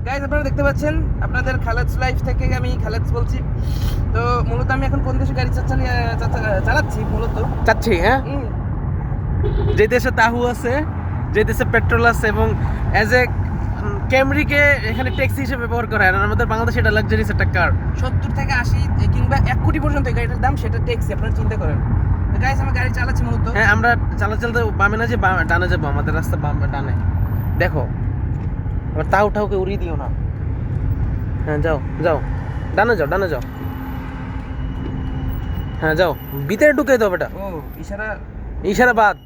Guys আপনারা দেখতে পাচ্ছেন আপনাদের খালেদস লাইফ থেকে আমি খালেদস বলছি। তো মূলত আমি এখন কোন দেশে গাড়ি চালাচ্ছি মূলত চাচ্ছি, হ্যাঁ, যে দেশে তাহু আছে, যে দেশে পেট্রোল আছে এবং অ্যাজ এ ক্যামরিকে এখানে ট্যাক্সি হিসেবে ব্যবহার করা হয়, আর আমাদের বাংলাদেশে এটা লাক্সারিস একটা কার। 70 থেকে 80 কিংবা 1 কোটি পর্যন্ত এই গাড়িটার দাম, সেটা ট্যাক্সি, আপনারা চিন্তা করেন। তো গাইস আমি গাড়ি চালাচ্ছি মূলত। হ্যাঁ, আমরা চালাতে বামে না যে ডানে যাবো, আমাদের রাস্তা ডানে। দেখো আবার তাহুকে উড়িয়ে দিও না। হ্যাঁ যাও যাও, ডানে যাও, ডানে যাও। হ্যাঁ যাও, ভিতরে ঢুকে দাও বেটা। ও ইশারা বাদ।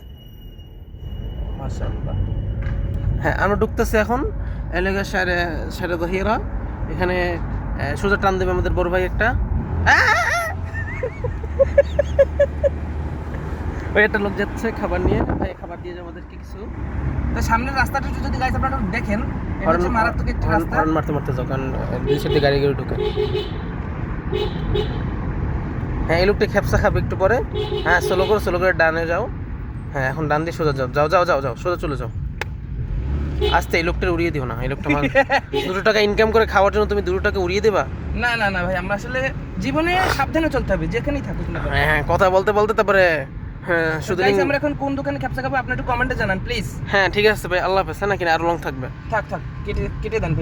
মাশাআল্লাহ। হ্যাঁ, আমরা ঢুকতেছি এখন এলাকা সারে দহিরা। এখানে সোজা টান দেবে আমাদের বড় ভাই একটা। ওই একটা লোক যাচ্ছে খাবার নিয়ে, ভাই খাবার দিয়ে যাও আমাদেরকে কিছু। তো সামনের রাস্তাটা যদি গাইস আপনারা দেখেন, এটা হচ্ছে মারাত্মক একটা রাস্তা। হর্ন মারতে যাও, কারণ দুই সাইডে গাড়ি ঢুকে। হ্যাঁ, এই লোকটা খেপসা খাবে একটু পরে। হ্যাঁ, স্লো করে ডানে যাও। হ্যাঁ, এখন ডান দিয়ে সোজা যাও, সোজা চলে যাও। আস্তে, এই লোকটা উড়িয়ে দিও না। এই লোকটা 2 টাকা ইনকাম করে খাওয়ার জন্য তুমি 2 টাকা উড়িয়ে দেবা? না ভাই, আমরা আসলে জীবনে সাবধানে চলতে হবে, যেখানেই থাকুক না। হ্যাঁ, কথা বলতে তারপরে হ্যাঁ শুধু আমরা এখন কোন দোকানে ক্যাপসা খাবো আপনি একটু কমেন্টে জানান প্লিজ। হ্যাঁ ঠিক আছে ভাই, আল্লাহ হাফেজ। নাকি আরো লং থাকবে? থাক কেটে দেন ভাই।